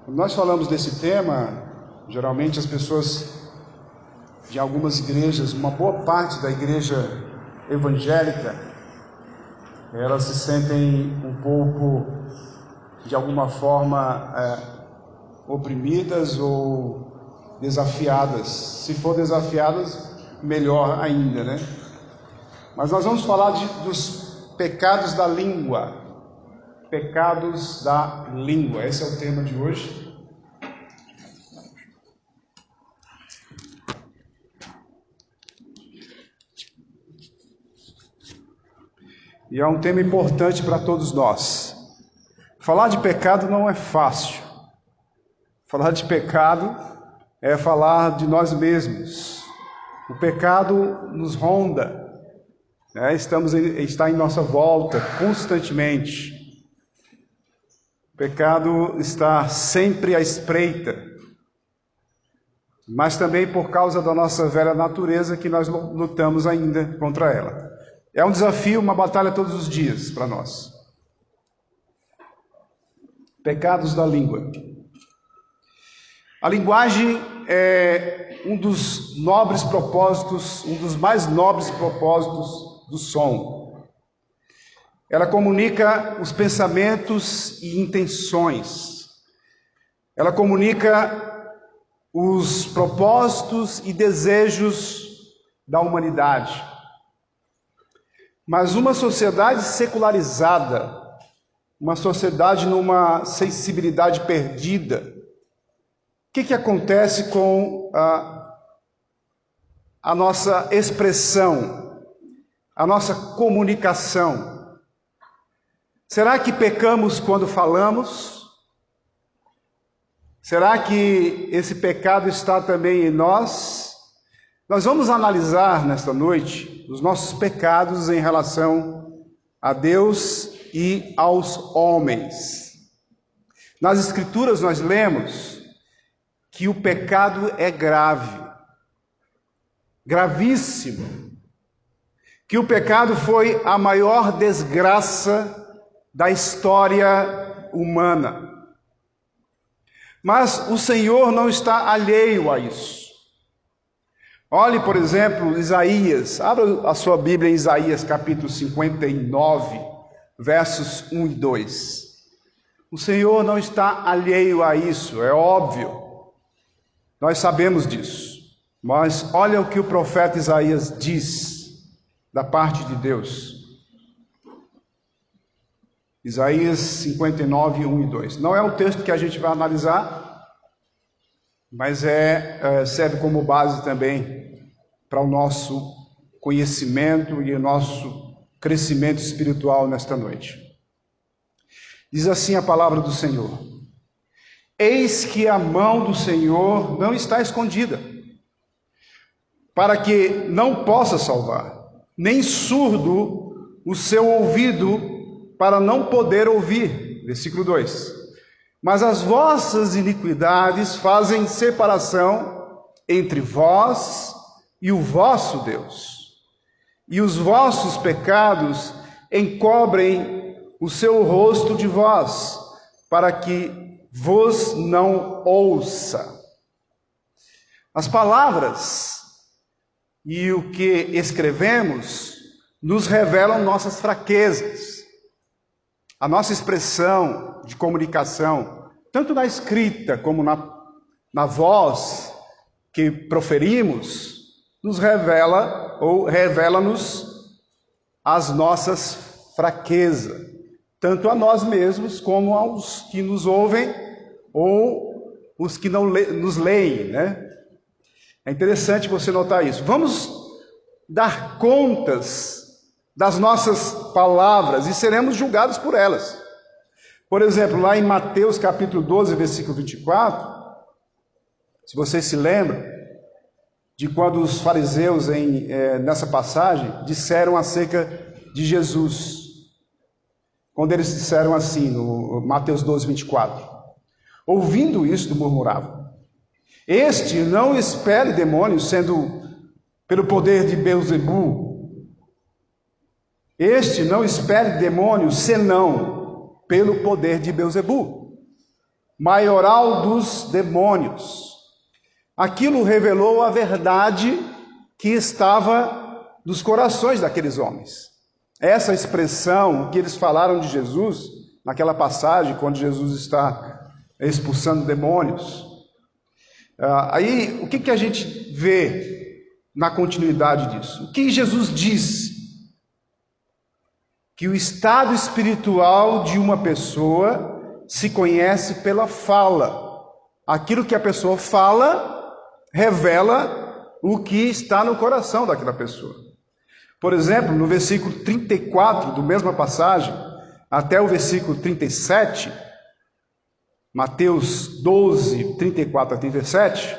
Quando nós falamos desse tema, geralmente as pessoas de algumas igrejas, uma boa parte da igreja evangélica, elas se sentem um pouco, de alguma forma, oprimidas ou desafiadas. Se for desafiadas, melhor ainda, né? Mas nós vamos falar dos pecados da língua. Pecados da língua, esse é o tema de hoje. E é um tema importante para todos nós. Falar de pecado não é fácil. Falar de pecado é falar de nós mesmos. O pecado nos ronda, né? Está em nossa volta constantemente. O pecado está sempre à espreita, mas também por causa da nossa velha natureza que nós lutamos ainda contra ela. É um desafio, uma batalha todos os dias para nós. Pecados da língua. A linguagem é um dos nobres propósitos, um dos mais nobres propósitos do som. Ela comunica os pensamentos e intenções. Ela comunica os propósitos e desejos da humanidade. Mas uma sociedade secularizada, uma sociedade numa sensibilidade perdida, o que acontece com a nossa expressão, a nossa comunicação? Será que pecamos quando falamos? Será que esse pecado está também em nós? Nós vamos analisar nesta noite os nossos pecados em relação a Deus e aos homens. Nas Escrituras nós lemos que o pecado é grave, gravíssimo, que o pecado foi a maior desgraça da história humana. Mas o Senhor não está alheio a isso. Olhe, por exemplo, Isaías. Abra a sua Bíblia em Isaías capítulo 59, versos 1 e 2. O Senhor não está alheio a isso, é óbvio. Nós sabemos disso. Mas olha o que o profeta Isaías diz da parte de Deus. Isaías 59, 1 e 2. Não é um texto que a gente vai analisar, mas serve como base também para o nosso conhecimento e o nosso crescimento espiritual nesta noite. Diz assim a palavra do Senhor: Eis que a mão do Senhor não está escondida, para que não possa salvar, nem surdo o seu ouvido para não poder ouvir. Versículo 2. Mas as vossas iniquidades fazem separação entre vós e o vosso Deus, e os vossos pecados encobrem o seu rosto de vós, para que vos não ouça. As palavras e o que escrevemos nos revelam nossas fraquezas. A nossa expressão de comunicação, tanto na escrita como na voz que proferimos, nos revela ou revela-nos as nossas fraquezas, tanto a nós mesmos como aos que nos ouvem ou os que não nos leem, né? É interessante você notar isso. Vamos dar contas das nossas palavras e seremos julgados por elas. Por exemplo, lá em Mateus capítulo 12, versículo 24, se vocês se lembram de quando os fariseus nessa passagem disseram acerca de Jesus, quando eles disseram assim, no Mateus 12, 24, ouvindo isto, murmuravam: Este não expele demônios, sendo pelo poder de Beelzebu. Este não expele demônios, senão pelo poder de Beelzebu. maioral dos demônios. Aquilo revelou a verdade que estava nos corações daqueles homens. Essa expressão que eles falaram de Jesus, naquela passagem, quando Jesus está expulsando demônios. Aí, o que a gente vê na continuidade disso? O que Jesus diz? Que o estado espiritual de uma pessoa se conhece pela fala. Aquilo que a pessoa fala revela o que está no coração daquela pessoa. Por exemplo, no versículo 34 do mesma passagem, até o versículo 37, Mateus 12, 34 a 37,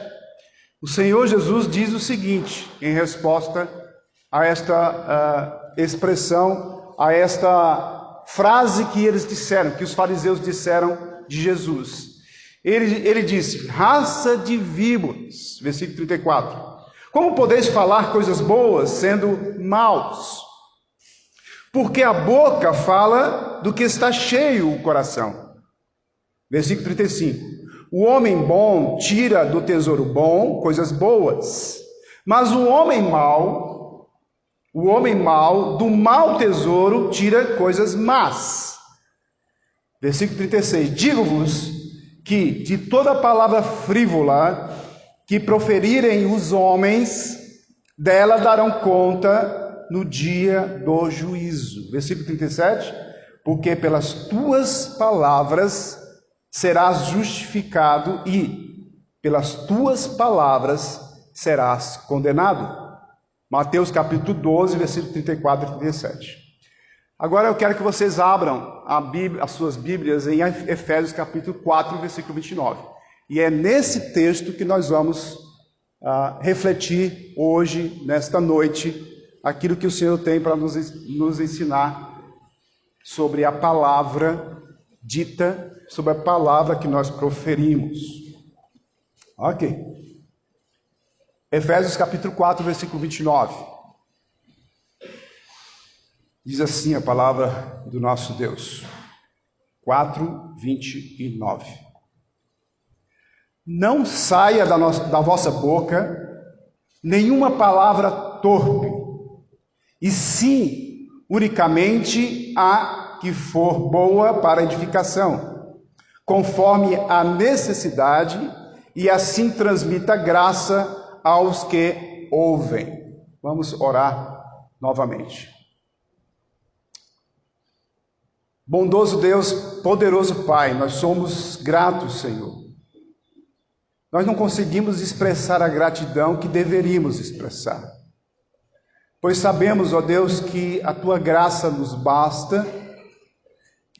o Senhor Jesus diz o seguinte, em resposta a esta expressão, a esta frase que eles disseram, que os fariseus disseram de Jesus. Ele disse, raça de víboras, versículo 34, como podeis falar coisas boas sendo maus? Porque a boca fala do que está cheio o coração. Versículo 35, o homem bom tira do tesouro bom coisas boas, mas o homem mau do mau tesouro tira coisas más. Versículo 36, digo-vos que de toda palavra frívola que proferirem os homens, dela darão conta no dia do juízo. Versículo 37, porque pelas tuas palavras serás justificado e pelas tuas palavras serás condenado. Mateus capítulo 12, versículo 34 e 37. Agora eu quero que vocês abram as suas Bíblias em Efésios capítulo 4, versículo 29. E é nesse texto que nós vamos refletir hoje, nesta noite, aquilo que o Senhor tem para nos ensinar sobre a palavra dita, sobre a palavra que nós proferimos. Ok. Efésios capítulo 4, versículo 29. Diz assim a palavra do nosso Deus. 4, 29. Não saia da vossa boca nenhuma palavra torpe, e sim unicamente a que for boa para edificação, conforme a necessidade, e assim transmita graça aos que ouvem. Vamos orar novamente. Bondoso Deus, poderoso Pai, nós somos gratos, Senhor. Nós não conseguimos expressar a gratidão que deveríamos expressar, pois sabemos, ó Deus, que a Tua graça nos basta,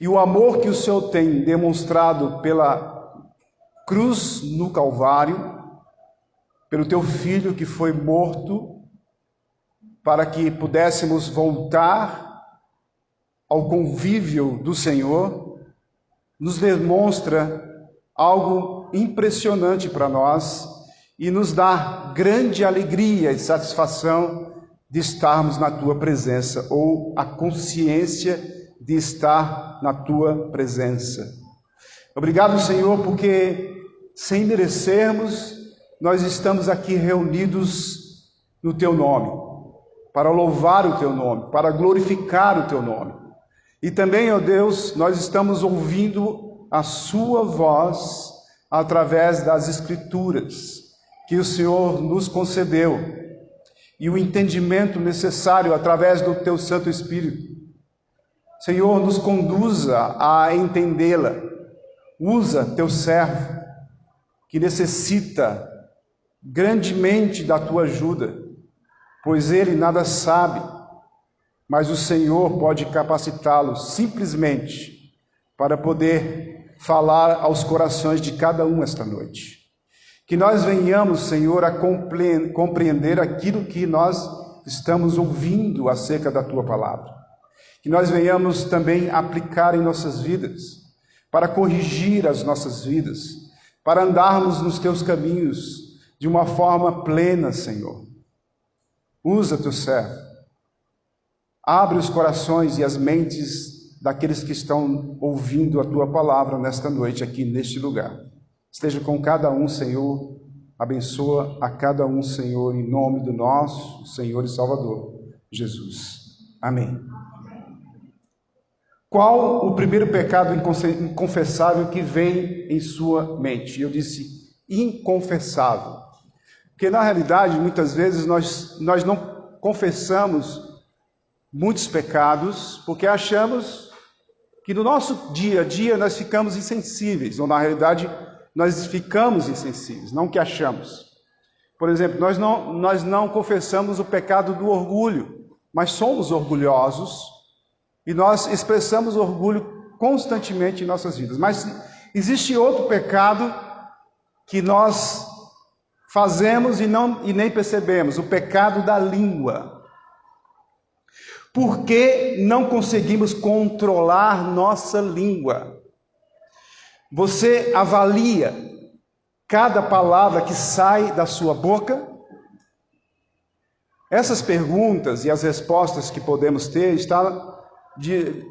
e o amor que o Senhor tem demonstrado pela cruz no Calvário, pelo Teu Filho que foi morto, para que pudéssemos voltar ao convívio do Senhor, nos demonstra algo impressionante para nós e nos dá grande alegria e satisfação de estarmos na Tua presença, ou a consciência de estar na Tua presença. Obrigado, Senhor, porque sem merecermos, nós estamos aqui reunidos no Teu nome, para louvar o Teu nome, para glorificar o Teu nome. E também, ó Deus, nós estamos ouvindo a Sua voz através das Escrituras que o Senhor nos concedeu, e o entendimento necessário através do Teu Santo Espírito. Senhor, nos conduza a entendê-la. Usa Teu servo, que necessita grandemente da Tua ajuda, pois ele nada sabe, mas o Senhor pode capacitá-lo simplesmente para poder falar aos corações de cada um esta noite. Que nós venhamos, Senhor, a compreender aquilo que nós estamos ouvindo acerca da Tua palavra. Que nós venhamos também aplicar em nossas vidas, para corrigir as nossas vidas, para andarmos nos Teus caminhos de uma forma plena, Senhor. Usa Teu servo. Abre os corações e as mentes daqueles que estão ouvindo a Tua palavra nesta noite, aqui neste lugar. Esteja com cada um, Senhor. Abençoa a cada um, Senhor, em nome do nosso Senhor e Salvador, Jesus. Amém. Qual o primeiro pecado inconfessável que vem em sua mente? Eu disse inconfessável. Porque, na realidade, muitas vezes nós não confessamos muitos pecados porque achamos que no nosso dia a dia nós ficamos insensíveis, ou na realidade nós ficamos insensíveis, não que achamos. Por exemplo, nós não confessamos o pecado do orgulho, mas somos orgulhosos e nós expressamos orgulho constantemente em nossas vidas. Mas existe outro pecado que nós fazemos e nem percebemos, o pecado da língua. Porque não conseguimos controlar nossa língua. Você avalia cada palavra que sai da sua boca? Essas perguntas e as respostas que podemos ter estão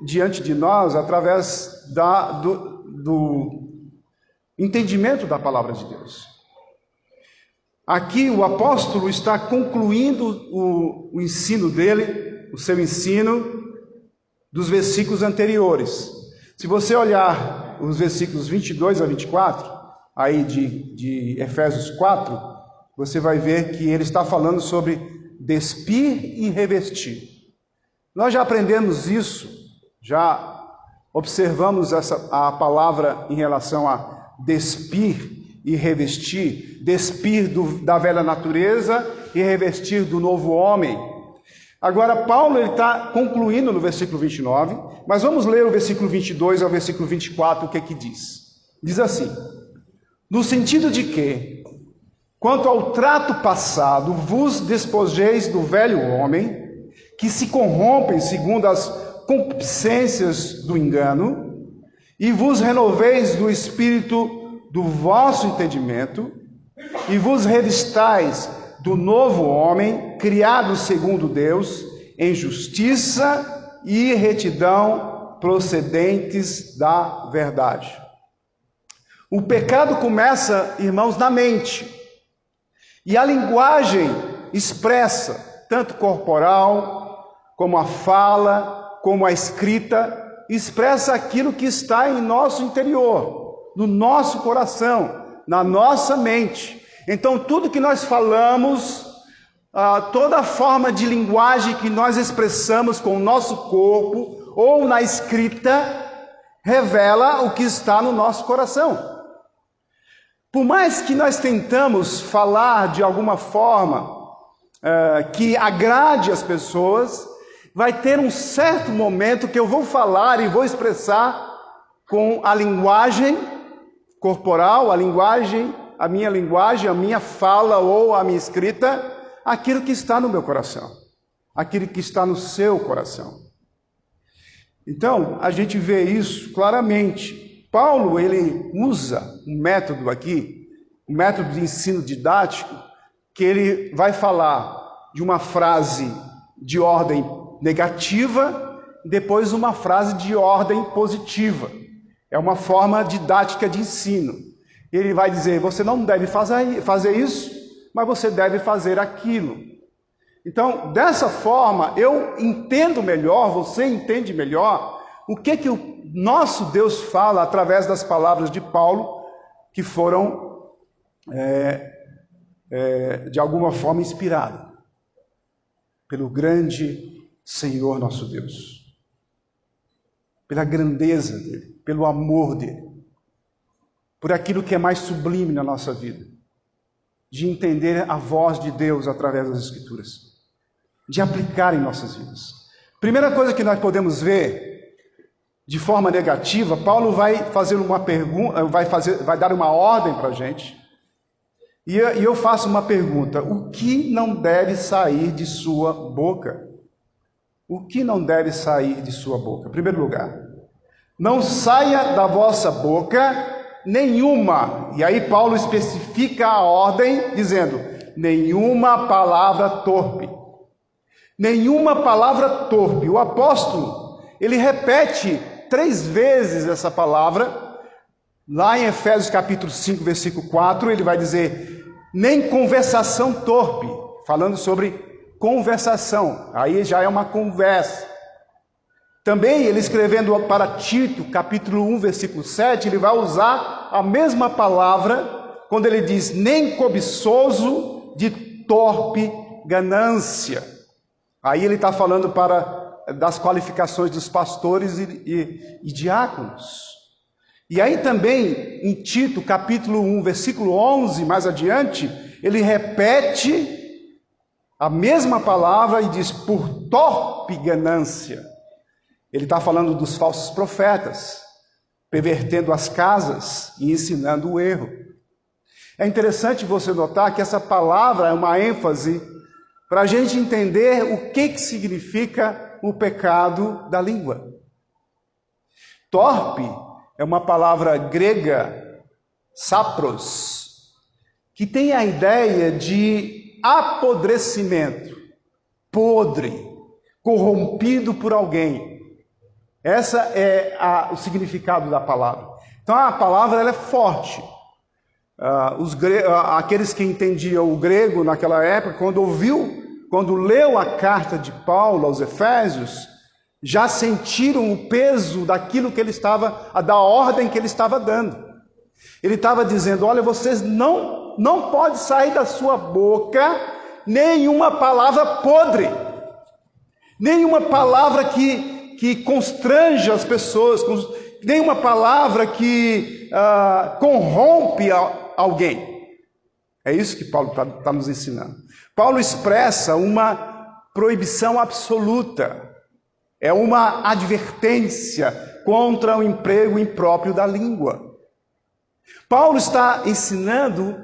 diante de nós através do entendimento da palavra de Deus. Aqui o apóstolo está concluindo o ensino dele, o seu ensino dos versículos anteriores. Se você olhar os versículos 22 a 24, aí de Efésios 4, você vai ver que ele está falando sobre despir e revestir. Nós já aprendemos isso, já observamos a palavra em relação a despir e revestir, despir da velha natureza e revestir do novo homem. Agora, Paulo está concluindo no versículo 29, mas vamos ler o versículo 22 ao versículo 24, o que é que diz? Diz assim: no sentido de que, quanto ao trato passado, vos despojeis do velho homem, que se corrompem segundo as concupiscências do engano, e vos renoveis do espírito do vosso entendimento, e vos revistais do novo homem, criado segundo Deus, em justiça e retidão procedentes da verdade. O pecado começa, irmãos, na mente. E a linguagem expressa, tanto corporal, como a fala, como a escrita, expressa aquilo que está em nosso interior, no nosso coração, na nossa mente. Então, tudo que nós falamos, toda forma de linguagem que nós expressamos com o nosso corpo ou na escrita, revela o que está no nosso coração. Por mais que nós tentamos falar de alguma forma que agrade as pessoas, vai ter um certo momento que eu vou falar e vou expressar com a linguagem corporal, a minha linguagem, a minha fala ou a minha escrita, aquilo que está no meu coração, aquilo que está no seu coração. Então, a gente vê isso claramente. Paulo, ele usa um método aqui, um método de ensino didático, que ele vai falar de uma frase de ordem negativa, depois uma frase de ordem positiva. É uma forma didática de ensino. Ele vai dizer, você não deve fazer isso, mas você deve fazer aquilo. Então, dessa forma, eu entendo melhor, você entende melhor, o que o nosso Deus fala através das palavras de Paulo, que foram, de alguma forma, inspiradas pelo grande Senhor nosso Deus, pela grandeza dele, pelo amor dele, por aquilo que é mais sublime na nossa vida, de entender a voz de Deus através das Escrituras, de aplicar em nossas vidas. Primeira coisa que nós podemos ver, de forma negativa, Paulo vai fazer uma pergunta, vai dar uma ordem para a gente, e eu faço uma pergunta: o que não deve sair de sua boca? O que não deve sair de sua boca? Em primeiro lugar, não saia da vossa boca nenhuma, e aí Paulo especifica a ordem, dizendo, nenhuma palavra torpe. Nenhuma palavra torpe. O apóstolo, ele repete 3 vezes essa palavra. Lá em Efésios capítulo 5, versículo 4, ele vai dizer, nem conversação torpe, falando sobre conversação, aí já é uma conversa. Também ele escrevendo para Tito, capítulo 1, versículo 7, ele vai usar a mesma palavra, quando ele diz, nem cobiçoso de torpe ganância. Aí ele está falando das qualificações dos pastores e diáconos. E aí também, em Tito, capítulo 1, versículo 11, mais adiante, ele repete a mesma palavra e diz, por torpe ganância. Ele está falando dos falsos profetas, pervertendo as casas e ensinando o erro. É interessante você notar que essa palavra é uma ênfase para a gente entender o que significa o pecado da língua. Torpe é uma palavra grega, sapros, que tem a ideia de apodrecimento, podre, corrompido por alguém. Essa é o significado da palavra. Então a palavra ela é forte. Aqueles que entendiam o grego naquela época, quando leu a carta de Paulo aos Efésios, já sentiram o peso daquilo que ele estava, da ordem que ele estava dando. Ele estava dizendo, olha, vocês não pode sair da sua boca nenhuma palavra podre, nenhuma palavra que constrange as pessoas, nenhuma palavra que corrompe alguém. É isso que Paulo está nos ensinando. Paulo expressa uma proibição absoluta, é uma advertência contra o emprego impróprio da língua. Paulo está ensinando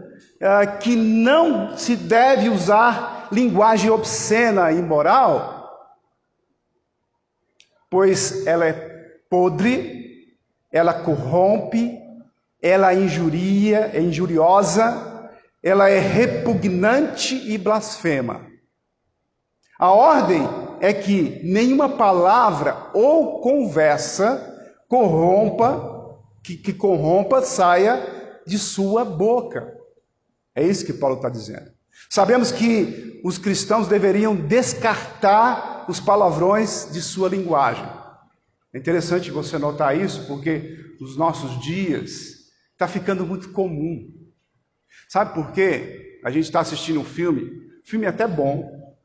que não se deve usar linguagem obscena e imoral, pois ela é podre, ela corrompe, ela é injuriosa, ela é repugnante e blasfema. A ordem é que nenhuma palavra ou conversa que corrompa saia de sua boca. É isso que Paulo está dizendo. Sabemos que os cristãos deveriam descartar os palavrões de sua linguagem. É interessante você notar isso, porque nos nossos dias está ficando muito comum. Sabe por quê? A gente está assistindo um filme é até bom,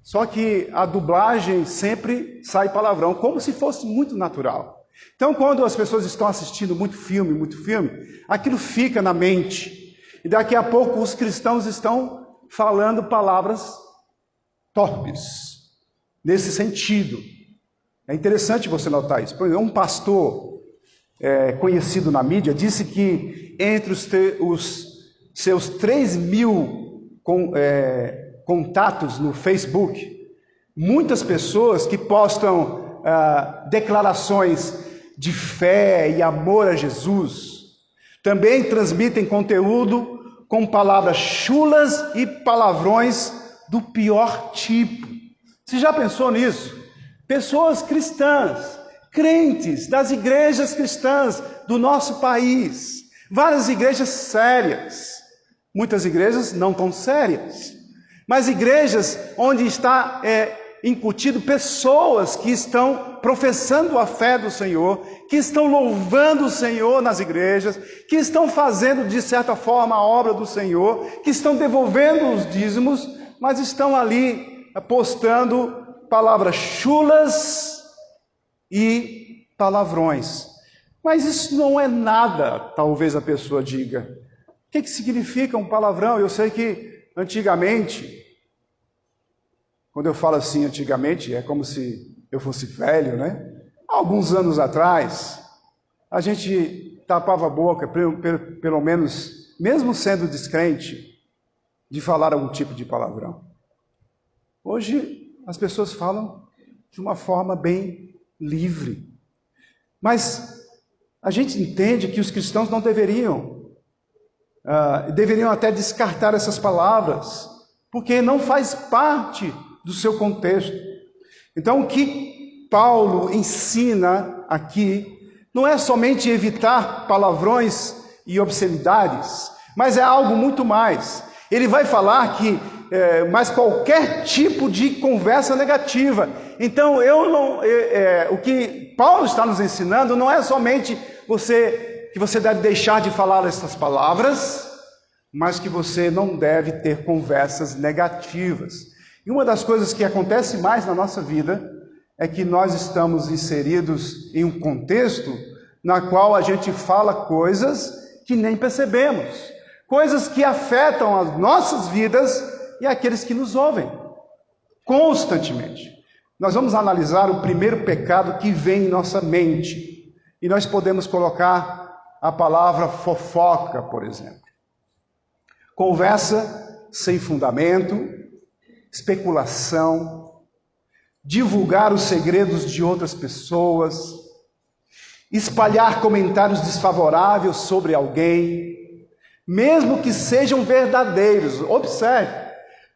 só que a dublagem sempre sai palavrão, como se fosse muito natural. Então, quando as pessoas estão assistindo muito filme, aquilo fica na mente. E daqui a pouco os cristãos estão falando palavras torpes, nesse sentido. É interessante você notar isso. Por exemplo, um pastor conhecido na mídia disse que entre os seus 3.000 contatos no Facebook, muitas pessoas que postam declarações de fé e amor a Jesus, também transmitem conteúdo com palavras chulas e palavrões do pior tipo. Você já pensou nisso? Pessoas cristãs, crentes das igrejas cristãs do nosso país, várias igrejas sérias, muitas igrejas não tão sérias, mas igrejas onde está incutido pessoas que estão professando a fé do Senhor, que estão louvando o Senhor nas igrejas, que estão fazendo de certa forma a obra do Senhor, que estão devolvendo os dízimos, mas estão ali postando palavras chulas e palavrões. Mas isso não é nada, talvez a pessoa diga. O que significa um palavrão? Eu sei que antigamente, quando eu falo assim antigamente, é como se eu fosse velho, né? Alguns anos atrás, a gente tapava a boca, pelo menos, mesmo sendo descrente, de falar algum tipo de palavrão. Hoje, as pessoas falam de uma forma bem livre. Mas a gente entende que os cristãos não deveriam até descartar essas palavras, porque não faz parte do seu contexto. Então, o que Paulo ensina aqui não é somente evitar palavrões e obscenidades, mas é algo muito mais. Ele vai falar que mas qualquer tipo de conversa negativa. Então, o que Paulo está nos ensinando não é somente que você deve deixar de falar essas palavras, mas que você não deve ter conversas negativas. E uma das coisas que acontece mais na nossa vida é que nós estamos inseridos em um contexto na qual a gente fala coisas que nem percebemos, coisas que afetam as nossas vidas e aqueles que nos ouvem constantemente. Nós vamos analisar o primeiro pecado que vem em nossa mente, e nós podemos colocar a palavra fofoca, por exemplo. Conversa sem fundamento, especulação, divulgar os segredos de outras pessoas, espalhar comentários desfavoráveis sobre alguém, mesmo que sejam verdadeiros. Observe,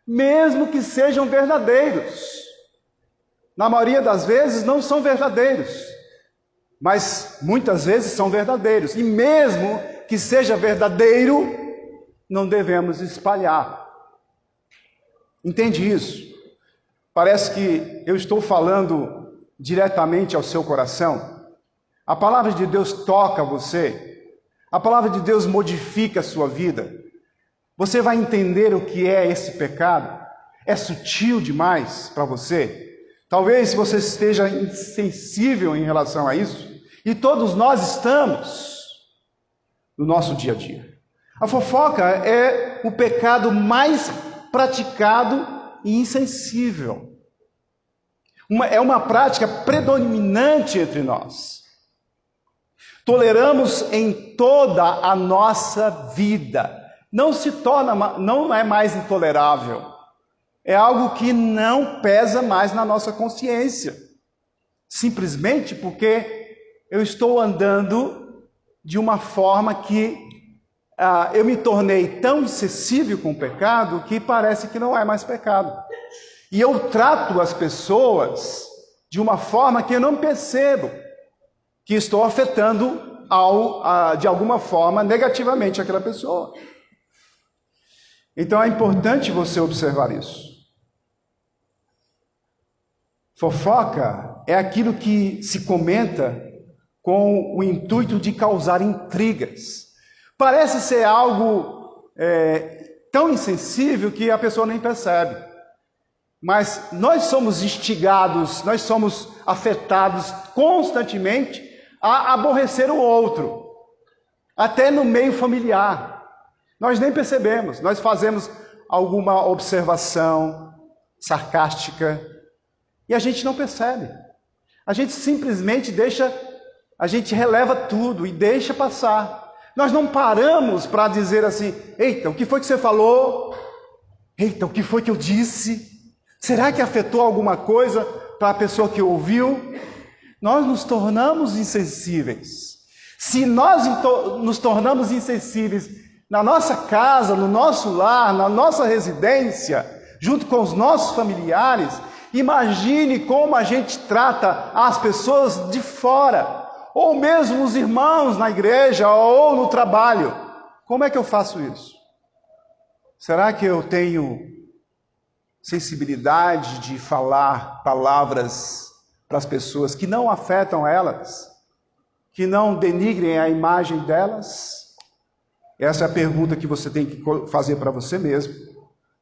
mesmo que sejam verdadeiros. Na maioria das vezes não são verdadeiros, mas muitas vezes são verdadeiros. E mesmo que seja verdadeiro, não devemos espalhar. Entende isso? Parece que eu estou falando diretamente ao seu coração. A palavra de Deus toca você. A palavra de Deus modifica a sua vida. Você vai entender o que é esse pecado. É sutil demais para você. Talvez você esteja insensível em relação a isso. E todos nós estamos no nosso dia a dia. A fofoca é o pecado mais praticado e insensível. É uma prática predominante entre nós. Toleramos em toda a nossa vida. Não é mais intolerável. É algo que não pesa mais na nossa consciência. Simplesmente porque eu estou andando de uma forma que eu me tornei tão insensível com o pecado que parece que não é mais pecado. E eu trato as pessoas de uma forma que eu não percebo que estou afetando de alguma forma negativamente aquela pessoa. Então é importante você observar isso. Fofoca é aquilo que se comenta com o intuito de causar intrigas. Parece ser algo tão insensível que a pessoa nem percebe. Mas nós somos instigados, nós somos afetados constantemente a aborrecer o outro. Até no meio familiar. Nós nem percebemos, nós fazemos alguma observação sarcástica e a gente não percebe. A gente simplesmente a gente releva tudo e deixa passar. Nós não paramos para dizer assim, eita, o que foi que você falou? Eita, o que foi que eu disse? Será que afetou alguma coisa para a pessoa que ouviu? Nós nos tornamos insensíveis. Se nós nos tornamos insensíveis na nossa casa, no nosso lar, na nossa residência, junto com os nossos familiares, imagine como a gente trata as pessoas de fora, ou mesmo os irmãos na igreja ou no trabalho. Como é que eu faço isso? Será que eu tenho sensibilidade de falar palavras para as pessoas que não afetam elas, que não denigrem a imagem delas? Essa é a pergunta que você tem que fazer para você mesmo,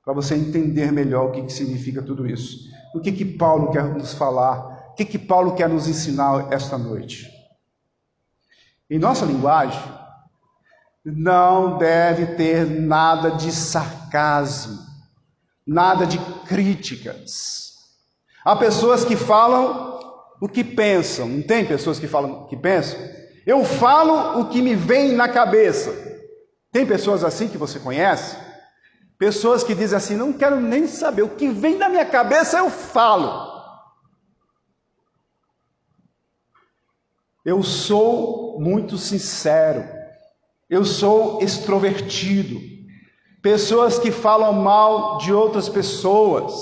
para você entender melhor o que significa tudo isso. O que Paulo quer nos falar, o que Paulo quer nos ensinar esta noite. Em nossa linguagem, não deve ter nada de sarcasmo, nada de críticas. Há pessoas que falam o que pensam, não tem pessoas que falam o que pensam? Eu falo o que me vem na cabeça. Tem pessoas assim que você conhece? Pessoas que dizem assim, não quero nem saber, o que vem na minha cabeça eu falo. Eu sou muito sincero, eu sou extrovertido. Pessoas que falam mal de outras pessoas,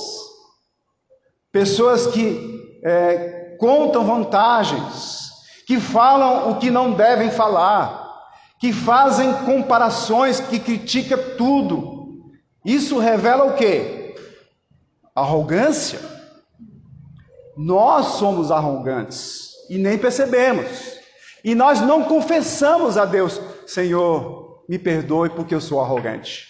pessoas que contam vantagens, que falam o que não devem falar, que fazem comparações, que criticam tudo. Isso revela o quê? Arrogância. Nós somos arrogantes e nem percebemos. E nós não confessamos a Deus: Senhor, me perdoe porque eu sou arrogante.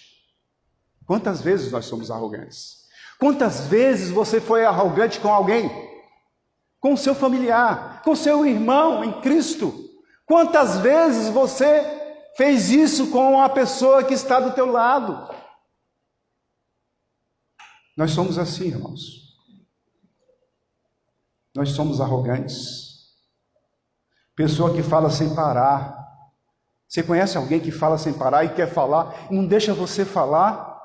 Quantas vezes nós somos arrogantes? Quantas vezes você foi arrogante com alguém? Com o seu familiar, com o seu irmão em Cristo? Quantas vezes você fez isso com a pessoa que está do teu lado? Nós somos assim, irmãos. Nós somos arrogantes. Pessoa que fala sem parar. Você conhece alguém que fala sem parar e quer falar e não deixa você falar?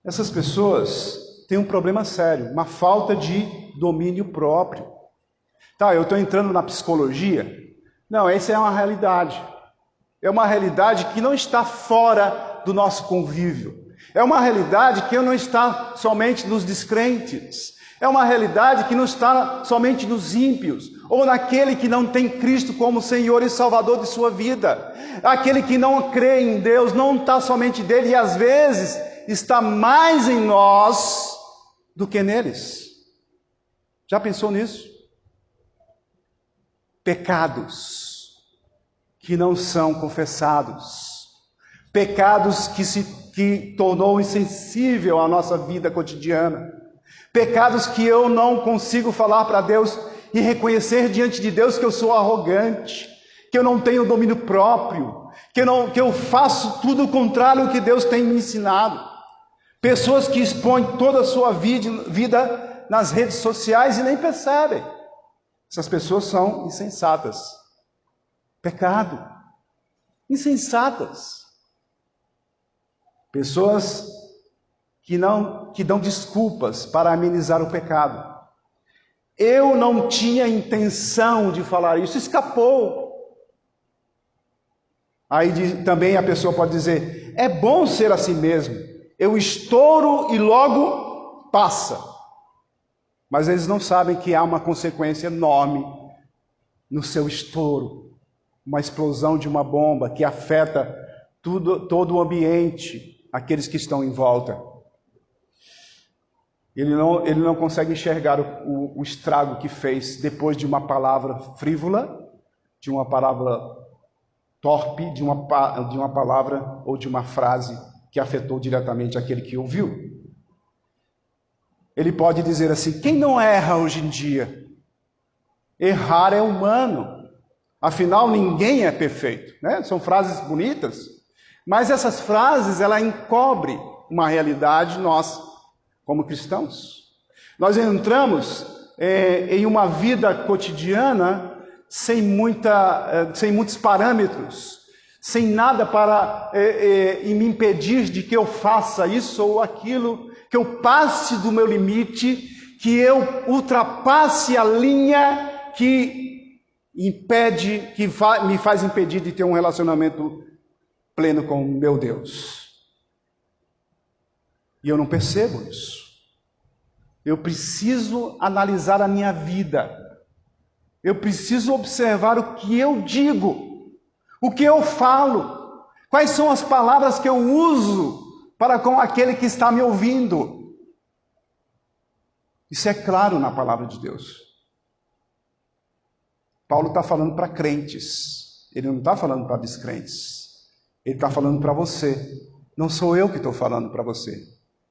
Essas pessoas têm um problema sério, uma falta de domínio próprio. Tá, eu estou entrando na psicologia. Não, essa é uma realidade. É uma realidade que não está fora do nosso convívio. É uma realidade que não está somente nos descrentes. É uma realidade que não está somente nos ímpios, ou naquele que não tem Cristo como Senhor e Salvador de sua vida. Aquele que não crê em Deus, não está somente dele, e às vezes está mais em nós do que neles. Já pensou nisso? Pecados que não são confessados, pecados que tornou insensível a nossa vida cotidiana, pecados que eu não consigo falar para Deus e reconhecer diante de Deus que eu sou arrogante, que eu não tenho domínio próprio, que eu faço tudo o contrário do que Deus tem me ensinado. Pessoas que expõem toda a sua vida nas redes sociais e nem percebem. Essas pessoas são insensatas. Pecado. Insensatas. Pessoas que dão desculpas para amenizar o pecado. Eu não tinha intenção de falar isso, escapou. Aí também a pessoa pode dizer: é bom ser assim mesmo, eu estouro e logo passa. Mas eles não sabem que há uma consequência enorme no seu estouro, uma explosão de uma bomba que afeta todo o ambiente, aqueles que estão em volta. Ele não consegue enxergar o estrago que fez depois de uma palavra frívola, de uma palavra torpe, de uma palavra ou de uma frase que afetou diretamente aquele que ouviu. Ele pode dizer assim: quem não erra hoje em dia? Errar é humano. Afinal, ninguém é perfeito, né? São frases bonitas, mas essas frases, ela encobre uma realidade nossa, como cristãos. Nós entramos em uma vida cotidiana sem muitos parâmetros, sem nada para me impedir de que eu faça isso ou aquilo, que eu passe do meu limite, que eu ultrapasse a linha que me faz impedir de ter um relacionamento pleno com o meu Deus. E eu não percebo isso. Eu preciso analisar a minha vida. Eu preciso observar o que eu digo, o que eu falo, quais são as palavras que eu uso para com aquele que está me ouvindo. Isso é claro na palavra de Deus. Paulo está falando para crentes, ele não está falando para descrentes. Ele está falando para você. Não sou eu que estou falando para você.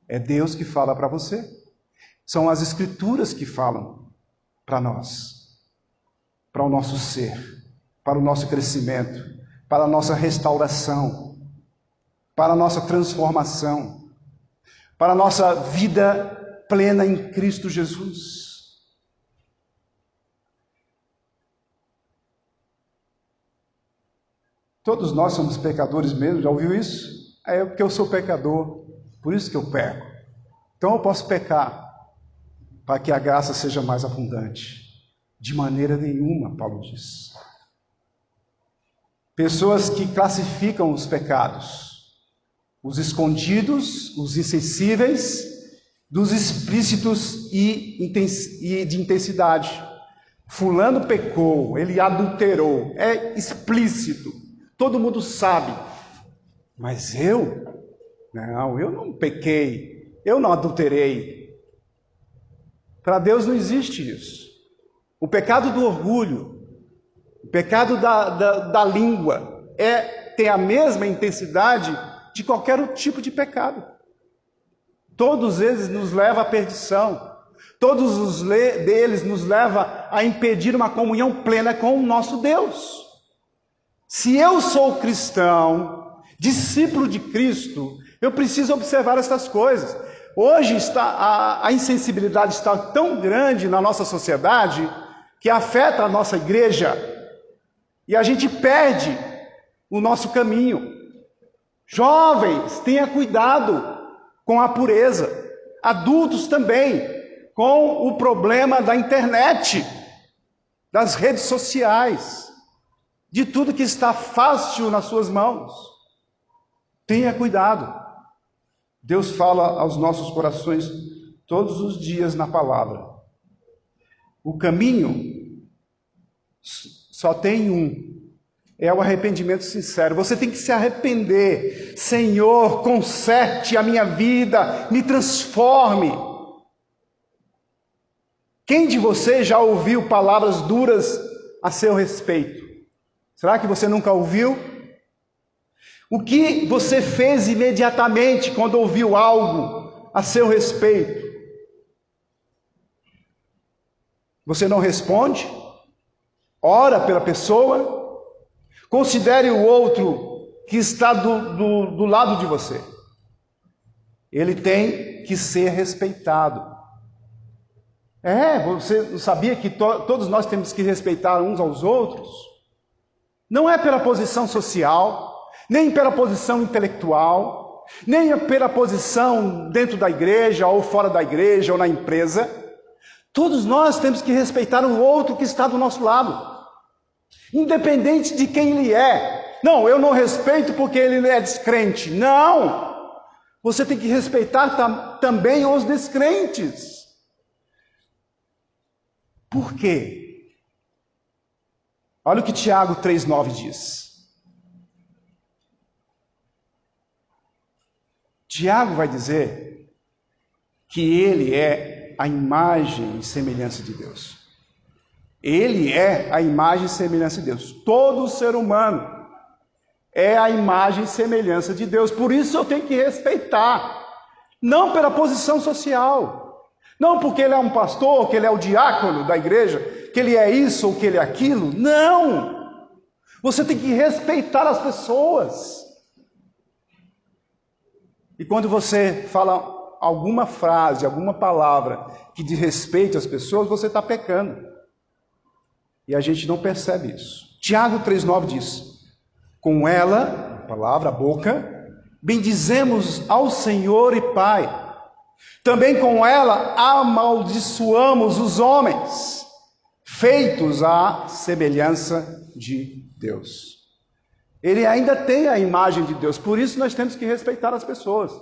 É Deus que fala para você. São as Escrituras que falam para nós, para o nosso ser, para o nosso crescimento, para a nossa restauração, para a nossa transformação, para a nossa vida plena em Cristo Jesus. Todos nós somos pecadores mesmo, já ouviu isso? É porque eu sou pecador, por isso que eu peco. Então eu posso pecar, para que a graça seja mais abundante. De maneira nenhuma, Paulo diz. Pessoas que classificam os pecados, os escondidos, os insensíveis, dos explícitos e de intensidade. fulano pecou, ele adulterou, é explícito, todo mundo sabe. Mas não, eu não pequei, eu não adulterei. Para Deus não existe isso. O pecado do orgulho, o pecado da língua, tem a mesma intensidade de qualquer tipo de pecado. Todos eles nos levam à perdição. Todos os deles nos levam a impedir uma comunhão plena com o nosso Deus. Se eu sou cristão, discípulo de Cristo, eu preciso observar essas coisas. Hoje a insensibilidade está tão grande na nossa sociedade que afeta a nossa igreja e a gente perde o nosso caminho. Jovens, tenha cuidado com a pureza. Adultos também, com o problema da internet, das redes sociais, de tudo que está fácil nas suas mãos. Tenha cuidado. Deus fala aos nossos corações todos os dias na palavra. O caminho só tem um. É o arrependimento sincero. Você tem que se arrepender. Senhor, conserte a minha vida, me transforme. Quem de vocês já ouviu palavras duras a seu respeito? Será que você nunca ouviu? O que você fez imediatamente quando ouviu algo a seu respeito? Você não responde? Ora pela pessoa? Considere o outro que está do lado de você. Ele tem que ser respeitado. Você sabia que todos nós temos que respeitar uns aos outros? Não é pela posição social, nem pela posição intelectual, nem pela posição dentro da igreja, ou fora da igreja, ou na empresa. Todos nós temos que respeitar o outro que está do nosso lado. Independente de quem ele é. Não, eu não respeito porque ele é descrente. Não! Você tem que respeitar também os descrentes. Por quê? Olha o que Tiago 3,9 diz. Tiago vai dizer que ele é a imagem e semelhança de Deus. Ele é a imagem e semelhança de Deus. Todo ser humano é a imagem e semelhança de Deus. Por isso eu tenho que respeitar. Não pela posição social. Não porque ele é um pastor, que ele é o diácono da igreja, que ele é isso ou que ele é aquilo. Não! Você tem que respeitar as pessoas. E quando você fala alguma frase, alguma palavra que diz respeito às pessoas, você está pecando. E a gente não percebe isso. Tiago 3,9 diz: com ela, a palavra, a boca, bendizemos ao Senhor e Pai. Também com ela amaldiçoamos os homens, feitos à semelhança de Deus. Ele ainda tem a imagem de Deus, por isso nós temos que respeitar as pessoas.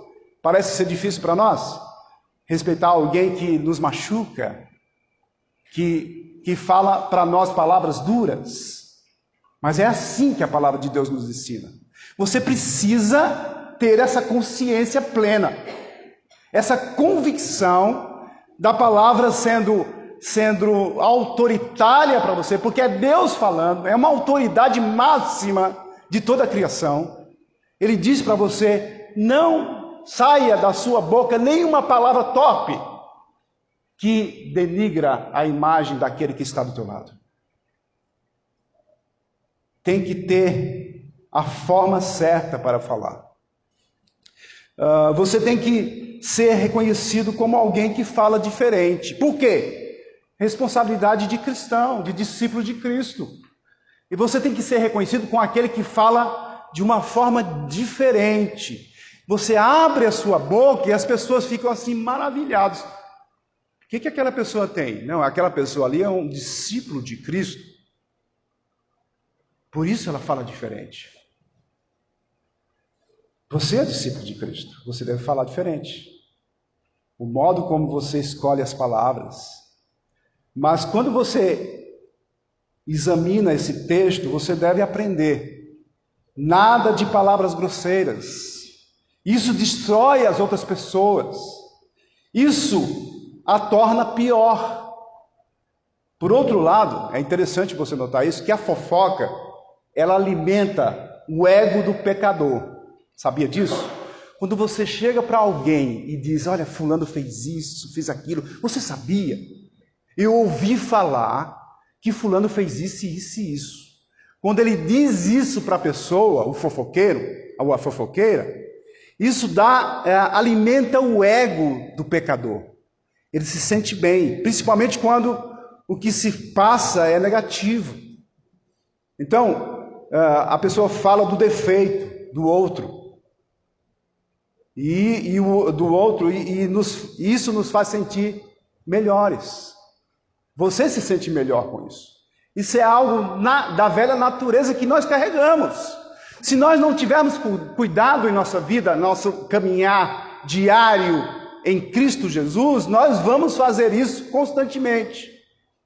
Parece ser difícil para nós respeitar alguém que nos machuca, que fala para nós palavras duras, mas é assim que a palavra de Deus nos ensina. Você precisa ter essa consciência plena, essa convicção da palavra sendo autoritária para você, porque é Deus falando, é uma autoridade máxima de toda a criação. Ele diz para você: não saia da sua boca nenhuma palavra torpe que denigra a imagem daquele que está do teu lado. Tem que ter a forma certa para falar. Você tem que ser reconhecido como alguém que fala diferente. Por quê? Responsabilidade de cristão, de discípulo de Cristo. E você tem que ser reconhecido com aquele que fala de uma forma diferente. Você abre a sua boca e as pessoas ficam assim maravilhadas. O que aquela pessoa tem? Não, aquela pessoa ali é um discípulo de Cristo. Por isso ela fala diferente. Você é discípulo de Cristo, você deve falar diferente. O modo como você escolhe as palavras. Mas quando você examina esse texto, você deve aprender. Nada de palavras grosseiras. Isso destrói as outras pessoas. Isso a torna pior. Por outro lado, é interessante você notar isso, que a fofoca, ela alimenta o ego do pecador. Sabia disso? Quando você chega para alguém e diz, olha, fulano fez isso, fez aquilo, você sabia? Eu ouvi falar que fulano fez isso, isso e isso. Quando ele diz isso para a pessoa, o fofoqueiro, ou a fofoqueira, isso alimenta o ego do pecador. Ele se sente bem, principalmente quando o que se passa é negativo. Então, a pessoa fala do defeito do outro. Isso nos faz sentir melhores. Você se sente melhor com isso. Isso é algo da velha natureza que nós carregamos. Se nós não tivermos cuidado em nossa vida, nosso caminhar diário em Cristo Jesus, nós vamos fazer isso constantemente.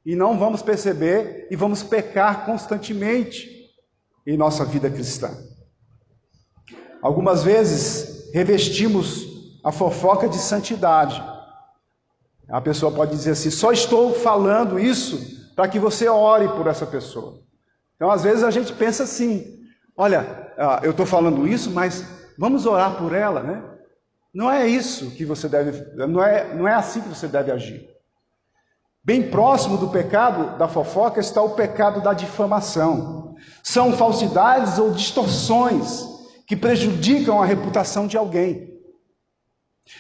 E não vamos perceber e vamos pecar constantemente em nossa vida cristã. Algumas vezes revestimos a fofoca de santidade. A pessoa pode dizer assim, só estou falando isso para que você ore por essa pessoa. Então, às vezes a gente pensa assim, olha, eu estou falando isso, mas vamos orar por ela, né? Não é isso que você deve, não é assim que você deve agir. Bem próximo do pecado da fofoca está o pecado da difamação. São falsidades ou distorções que prejudicam a reputação de alguém.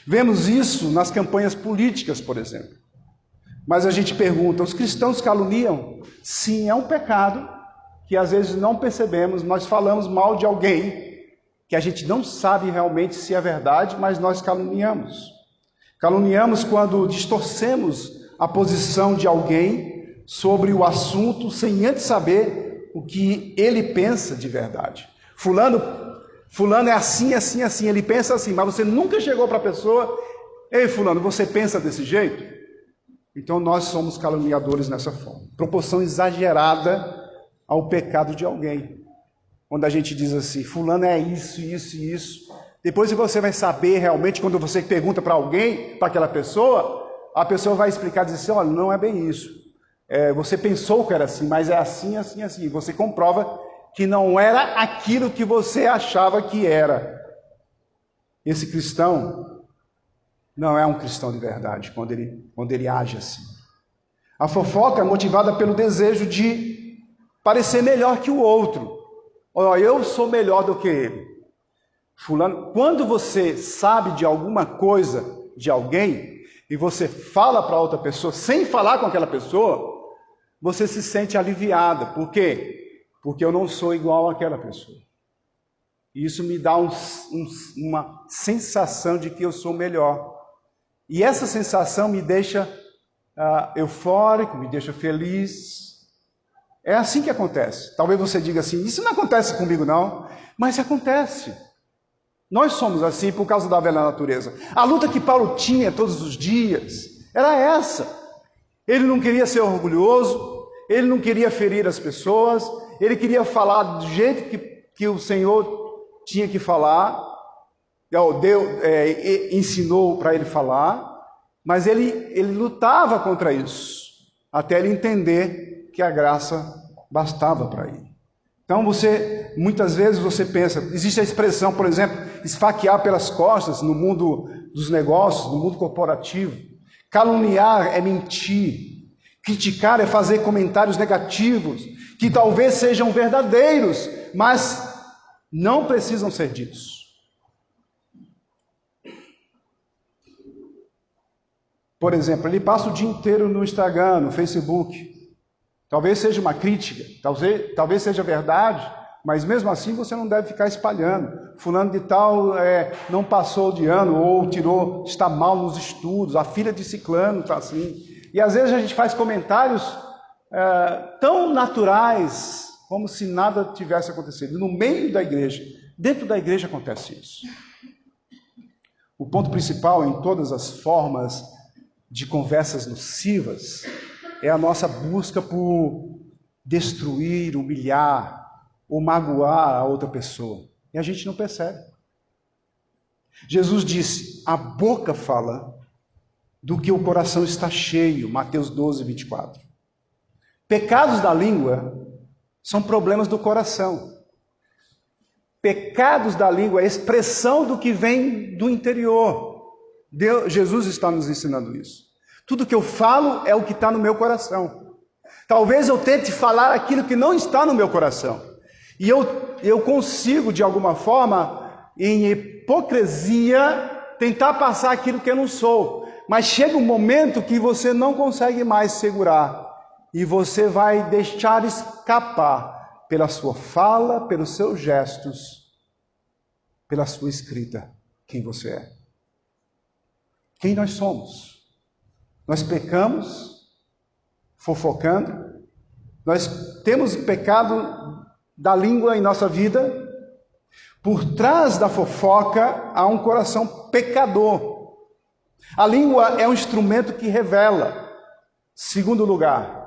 Vemos isso nas campanhas políticas, por exemplo. Mas a gente pergunta, os cristãos caluniam? Sim, é um pecado que às vezes não percebemos. Nós falamos mal de alguém que a gente não sabe realmente se é verdade, mas nós caluniamos. Caluniamos quando distorcemos a posição de alguém sobre o assunto sem antes saber o que ele pensa de verdade. Fulano é assim, assim, assim, ele pensa assim, mas você nunca chegou para a pessoa, ei fulano, você pensa desse jeito? Então nós somos caluniadores nessa forma. Proporção exagerada ao pecado de alguém. Quando a gente diz assim, fulano é isso, isso e isso. Depois você vai saber realmente, quando você pergunta para alguém, para aquela pessoa, a pessoa vai explicar, dizer assim, olha, não é bem isso. Você pensou que era assim, mas é assim, assim, assim. Você comprova que não era aquilo que você achava que era. Esse cristão não é um cristão de verdade, quando ele age assim. A fofoca é motivada pelo desejo de parecer melhor que o outro. Olha, eu sou melhor do que ele. Fulano, quando você sabe de alguma coisa de alguém, e você fala para outra pessoa, sem falar com aquela pessoa, você se sente aliviada. Por quê? Porque eu não sou igual àquela pessoa. E isso me dá uma sensação de que eu sou melhor. E essa sensação me deixa eufórico, me deixa feliz. É assim que acontece. Talvez você diga assim, isso não acontece comigo não, mas acontece. Nós somos assim por causa da velha natureza. A luta que Paulo tinha todos os dias era essa. Ele não queria ser orgulhoso, ele não queria ferir as pessoas, ele queria falar do jeito que o Senhor tinha que falar, Deus ensinou para ele falar, mas ele lutava contra isso, até ele entender que a graça bastava para ele. Então muitas vezes você pensa, existe a expressão, por exemplo, esfaquear pelas costas no mundo dos negócios, no mundo corporativo. Caluniar é mentir. Criticar é fazer comentários negativos, que talvez sejam verdadeiros, mas não precisam ser ditos. Por exemplo, ele passa o dia inteiro no Instagram, no Facebook. Talvez seja uma crítica, talvez seja verdade, mas mesmo assim você não deve ficar espalhando. Fulano de tal não passou de ano ou está mal nos estudos, a filha de ciclano está assim. E às vezes a gente faz comentários tão naturais, como se nada tivesse acontecido. No meio da igreja, dentro da igreja acontece isso. O ponto principal em todas as formas de conversas nocivas é a nossa busca por destruir, humilhar ou magoar a outra pessoa. E a gente não percebe. Jesus disse, a boca fala do que o coração está cheio, Mateus 12, 24. Pecados da língua são problemas do coração. Pecados da língua é expressão do que vem do interior. Jesus está nos ensinando isso. Tudo que eu falo é o que está no meu coração. Talvez eu tente falar aquilo que não está no meu coração. E eu consigo, de alguma forma, em hipocrisia, tentar passar aquilo que eu não sou. Mas chega um momento que você não consegue mais segurar. E você vai deixar escapar pela sua fala, pelos seus gestos, pela sua escrita, quem você é. Quem nós somos. Nós pecamos, fofocando. Nós temos pecado da língua em nossa vida. Por trás da fofoca há um coração pecador. A língua é um instrumento que revela. Segundo lugar,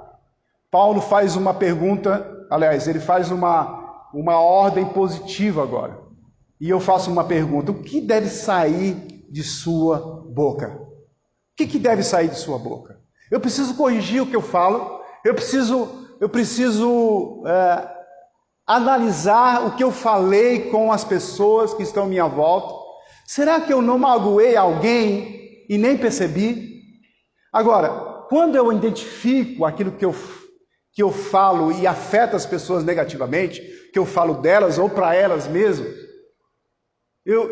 Paulo faz uma pergunta, aliás, ele faz uma ordem positiva agora. E eu faço uma pergunta, o que deve sair de sua boca? O que deve sair de sua boca? Eu preciso corrigir o que eu falo, eu preciso analisar o que eu falei com as pessoas que estão à minha volta. Será que eu não magoei alguém e nem percebi? Agora, quando eu identifico aquilo que eu falo e afeta as pessoas negativamente, que eu falo delas ou para elas mesmas,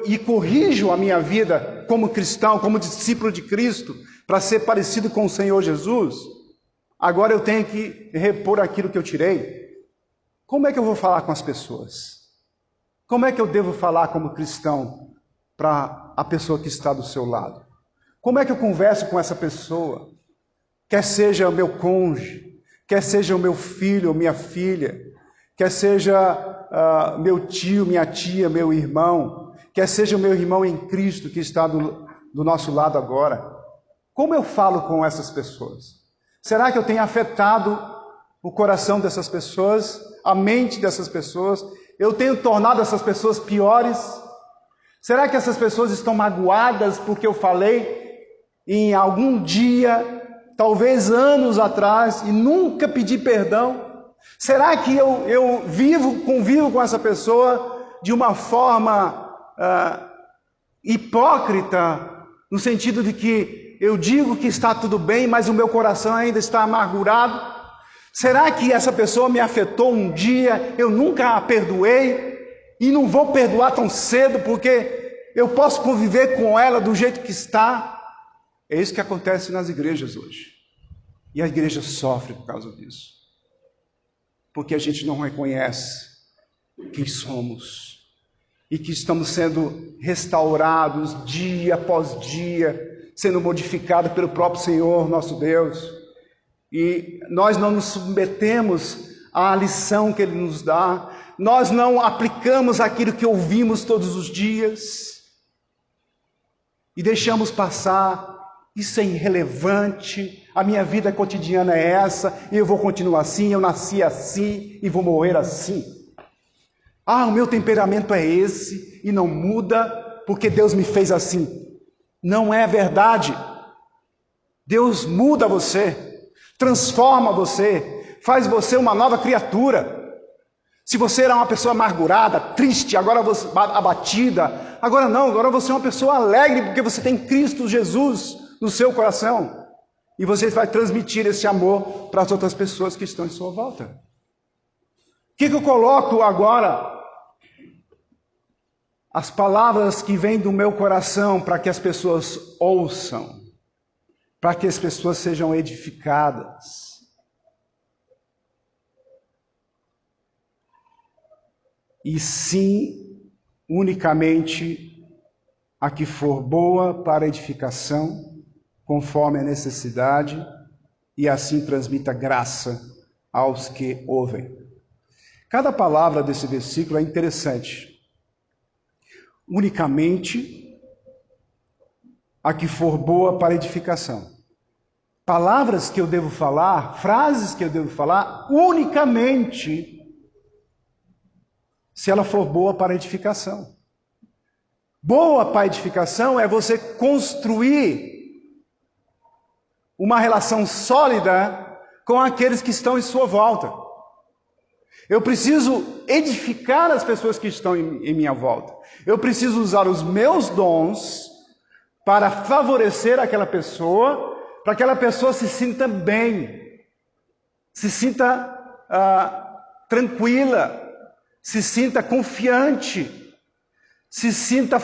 e corrijo a minha vida como cristão, como discípulo de Cristo, para ser parecido com o Senhor Jesus, agora eu tenho que repor aquilo que eu tirei. Como é que eu vou falar com as pessoas? Como é que eu devo falar como cristão para a pessoa que está do seu lado? Como é que eu converso com essa pessoa? Quer seja o meu cônjuge, quer seja o meu filho ou minha filha, quer seja meu tio, minha tia, meu irmão, quer seja o meu irmão em Cristo que está do nosso lado agora. Como eu falo com essas pessoas? Será que eu tenho afetado o coração dessas pessoas, a mente dessas pessoas? Eu tenho tornado essas pessoas piores? Será que essas pessoas estão magoadas porque eu falei em algum dia, talvez anos atrás, e nunca pedi perdão? Será que eu convivo com essa pessoa de uma forma hipócrita, no sentido de que eu digo que está tudo bem, mas o meu coração ainda está amargurado? Será que essa pessoa me afetou um dia, eu nunca a perdoei, e não vou perdoar tão cedo, porque eu posso conviver com ela do jeito que está? É isso que acontece nas igrejas hoje. E a igreja sofre por causa disso. Porque a gente não reconhece quem somos. E que estamos sendo restaurados dia após dia, sendo modificados pelo próprio Senhor, nosso Deus. E nós não nos submetemos à lição que Ele nos dá. Nós não aplicamos aquilo que ouvimos todos os dias. E deixamos passar. Isso é irrelevante, a minha vida cotidiana é essa, e eu vou continuar assim, eu nasci assim e vou morrer assim. O meu temperamento é esse e não muda porque Deus me fez assim. Não é verdade. Deus muda você, transforma você, faz você uma nova criatura. Se você era uma pessoa amargurada, triste, agora você abatida, agora não, agora você é uma pessoa alegre porque você tem Cristo Jesus no seu coração, e você vai transmitir esse amor para as outras pessoas que estão em sua volta. O que eu coloco agora? As palavras que vêm do meu coração para que as pessoas ouçam, para que as pessoas sejam edificadas. E sim, unicamente a que for boa para edificação, conforme a necessidade, e assim transmita graça aos que ouvem. Cada palavra desse versículo é interessante. Unicamente a que for boa para edificação. palavras que eu devo falar, frases que eu devo falar, unicamente se ela for boa para edificação. Boa para edificação é você construir uma relação sólida com aqueles que estão em sua volta. Eu preciso edificar as pessoas que estão em minha volta. Eu preciso usar os meus dons para favorecer aquela pessoa, para que aquela pessoa se sinta bem, se sinta tranquila, se sinta confiante, se sinta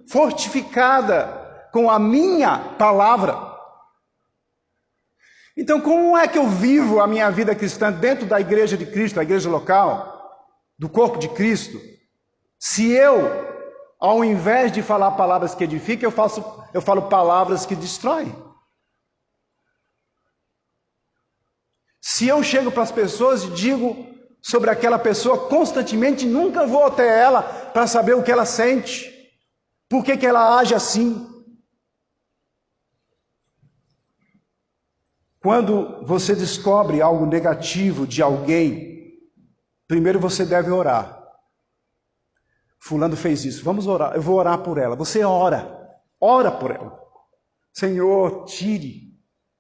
fortificada com a minha palavra. Então, como é que eu vivo a minha vida cristã dentro da igreja de Cristo, a igreja local, do corpo de Cristo, se eu, ao invés de falar palavras que edificam, eu falo palavras que destroem? Se eu chego para as pessoas e digo sobre aquela pessoa constantemente, nunca vou até ela para saber o que ela sente, por que ela age assim. Quando você descobre algo negativo de alguém, primeiro você deve orar. Fulano fez isso, vamos orar, eu vou orar por ela. Você ora por ela. Senhor, tire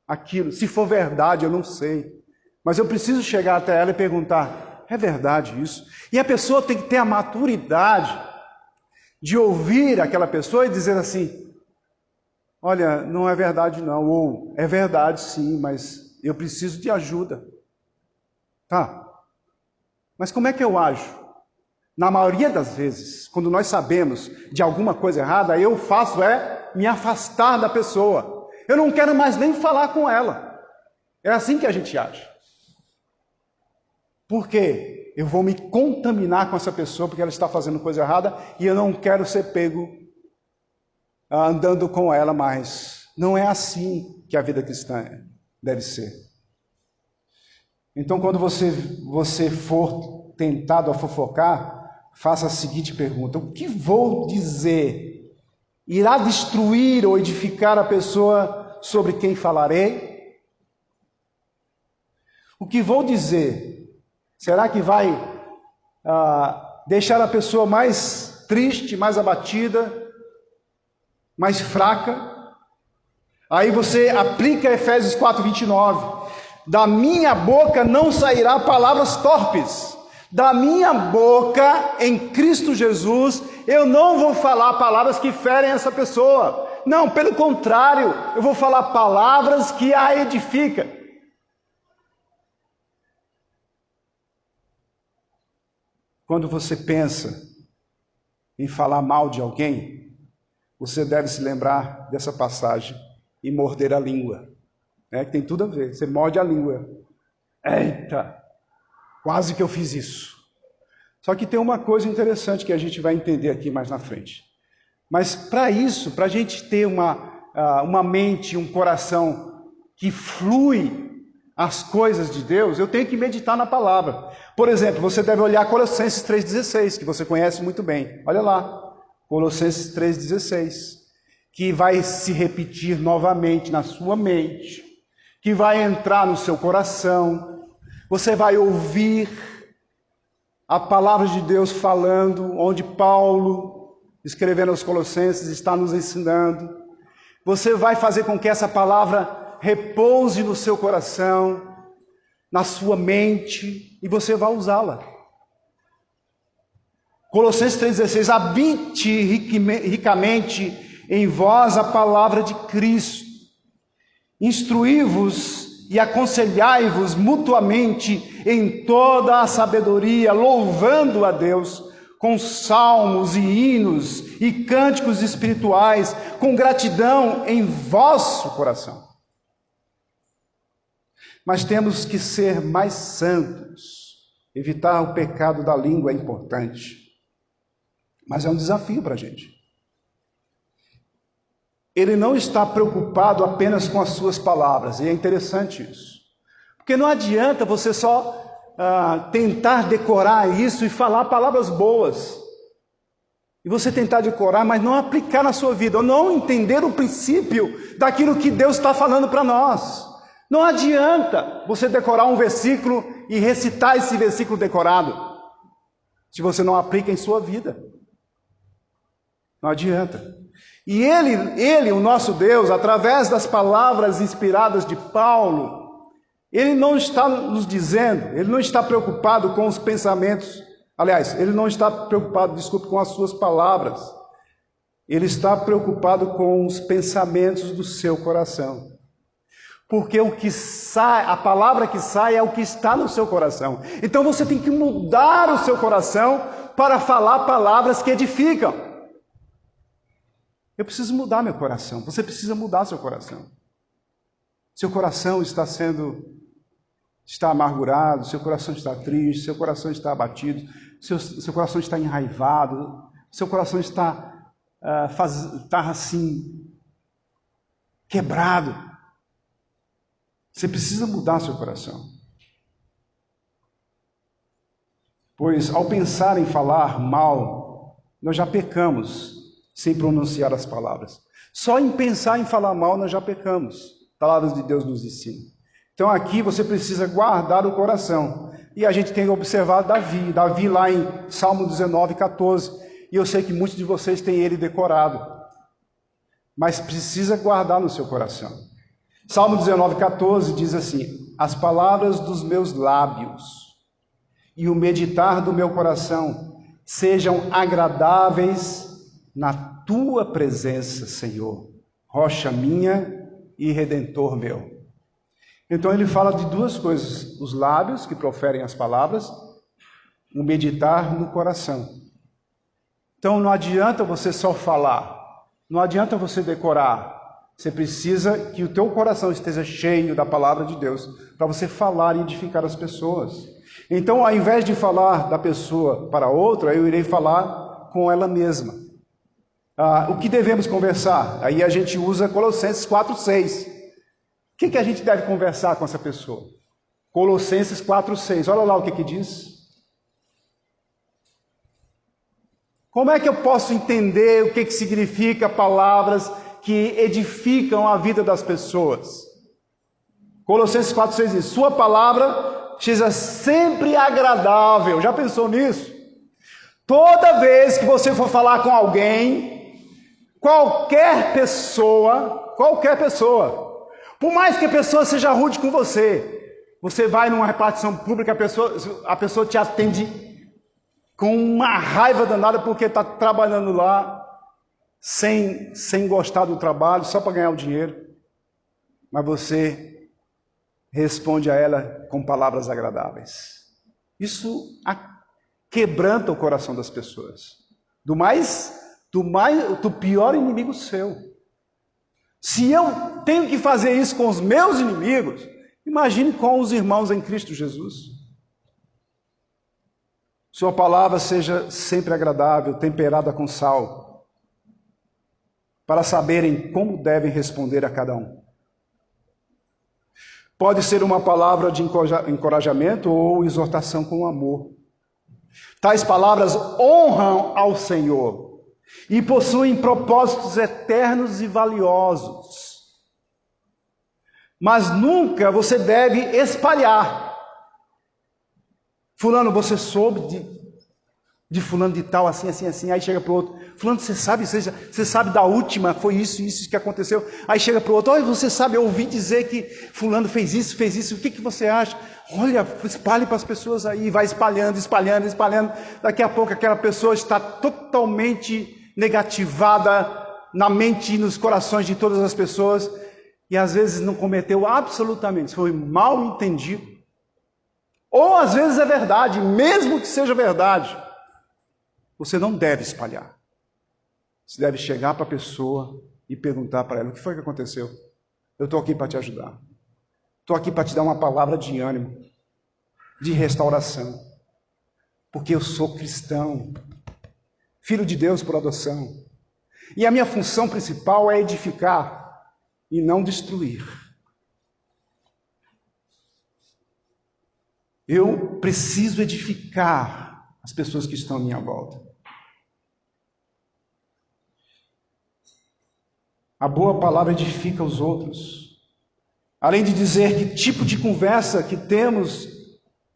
aquilo. Se for verdade, eu não sei. Mas eu preciso chegar até ela e perguntar, é verdade isso? E a pessoa tem que ter a maturidade de ouvir aquela pessoa e dizer assim, olha, não é verdade não, ou é verdade sim, mas eu preciso de ajuda. Tá, mas como é que eu ajo? Na maioria das vezes, quando nós sabemos de alguma coisa errada, eu faço me afastar da pessoa. Eu não quero mais nem falar com ela. É assim que a gente age. Por quê? Eu vou me contaminar com essa pessoa porque ela está fazendo coisa errada e eu não quero ser pego andando com ela mais. Não é assim que a vida cristã deve ser. Então, quando você for tentado a fofocar, faça a seguinte pergunta: o que vou dizer? Irá destruir ou edificar a pessoa sobre quem falarei? O que vou dizer? Será que vai deixar a pessoa mais triste, mais abatida, mais fraca? Aí você aplica Efésios 4:29. Da minha boca não sairá palavras torpes. Da minha boca, em Cristo Jesus, eu não vou falar palavras que ferem essa pessoa. Não, pelo contrário, eu vou falar palavras que a edificam. Quando você pensa em falar mal de alguém, você deve se lembrar dessa passagem e morder a língua. Que tem tudo a ver. Você morde a língua. Eita, quase que eu fiz isso. Só que tem uma coisa interessante que a gente vai entender aqui mais na frente. Mas para isso, para a gente ter uma mente, um coração que flui as coisas de Deus, eu tenho que meditar na palavra. Por exemplo, você deve olhar Colossenses 3,16, que você conhece muito bem. Olha lá, Colossenses 3,16, que vai se repetir novamente na sua mente, que vai entrar no seu coração. Você vai ouvir a palavra de Deus falando, onde Paulo, escrevendo aos Colossenses, está nos ensinando. Você vai fazer com que essa palavra repouse no seu coração, na sua mente, e você vai usá-la. Colossenses 3,16, habite ricamente em vós a palavra de Cristo, instruí-vos e aconselhai-vos mutuamente em toda a sabedoria, louvando a Deus com salmos e hinos e cânticos espirituais, com gratidão em vosso coração. Mas temos que ser mais santos. Evitar o pecado da língua é importante. Mas é um desafio para a gente. Ele não está preocupado apenas com as suas palavras. E é interessante isso. Porque não adianta você só tentar decorar isso e falar palavras boas. E você tentar decorar, mas não aplicar na sua vida. Ou não entender o princípio daquilo que Deus está falando para nós. Não adianta você decorar um versículo e recitar esse versículo decorado, se você não aplica em sua vida. Não adianta. E ele, o nosso Deus, através das palavras inspiradas de Paulo, ele não está nos dizendo, ele não está preocupado com os pensamentos, aliás, ele não está preocupado, desculpe, com as suas palavras. Ele está preocupado com os pensamentos do seu coração. Porque o que sai, a palavra que sai é o que está no seu coração. Então você tem que mudar o seu coração para falar palavras que edificam. Eu preciso mudar meu coração. Você precisa mudar seu coração. Seu coração está amargurado, seu coração está triste, seu coração está abatido, seu coração está enraivado, seu coração está assim, quebrado. Você precisa mudar seu coração. Pois ao pensar em falar mal, nós já pecamos sem pronunciar as palavras. Só em pensar em falar mal, nós já pecamos. Palavras de Deus nos ensinam. Então aqui você precisa guardar o coração. E a gente tem observado Davi lá em Salmo 19, 14. E eu sei que muitos de vocês têm ele decorado. Mas precisa guardar no seu coração. Salmo 19, 14 diz assim: as palavras dos meus lábios e o meditar do meu coração sejam agradáveis na tua presença, Senhor, rocha minha e redentor meu. Então ele fala de duas coisas: os lábios que proferem as palavras, o meditar no coração. Então não adianta você só falar, não adianta você decorar. Você precisa que o teu coração esteja cheio da palavra de Deus para você falar e edificar as pessoas. Então, ao invés de falar da pessoa para outra, eu irei falar com ela mesma. O que devemos conversar? Aí a gente usa Colossenses 4:6. O que a gente deve conversar com essa pessoa? Colossenses 4:6. Olha lá o que diz. Como é que eu posso entender o que significa palavras que edificam a vida das pessoas? Colossenses 4:6 diz: sua palavra seja sempre agradável. Já pensou nisso? Toda vez que você for falar com alguém, qualquer pessoa, por mais que a pessoa seja rude com você vai numa repartição pública, a pessoa te atende com uma raiva danada porque está trabalhando lá sem gostar do trabalho, só para ganhar o dinheiro. Mas você responde a ela com palavras agradáveis. Isso quebranta o coração das pessoas. Do pior inimigo seu. Se eu tenho que fazer isso com os meus inimigos, imagine com os irmãos em Cristo Jesus. Sua palavra seja sempre agradável, temperada com sal, para saberem como devem responder a cada um. Pode ser uma palavra de encorajamento ou exortação com amor. Tais palavras honram ao Senhor e possuem propósitos eternos e valiosos. Mas nunca você deve espalhar. Fulano, você soube de fulano de tal, assim, assim, assim. Aí chega para o outro: fulano, você sabe da última, foi isso que aconteceu. Aí chega para o outro: olha, você sabe, eu ouvi dizer que fulano fez isso, o que você acha? Olha, espalhe para as pessoas aí, vai espalhando. Daqui a pouco aquela pessoa está totalmente negativada na mente e nos corações de todas as pessoas, e às vezes não cometeu absolutamente, foi mal entendido. Ou às vezes é verdade, mesmo que seja verdade. Você não deve espalhar. Você deve chegar para a pessoa e perguntar para ela: o que foi que aconteceu? Eu estou aqui para te ajudar. Estou aqui para te dar uma palavra de ânimo, de restauração. Porque eu sou cristão, filho de Deus por adoção. E a minha função principal é edificar e não destruir. Eu preciso edificar as pessoas que estão à minha volta. A boa palavra edifica os outros. além de dizer que tipo de conversa que temos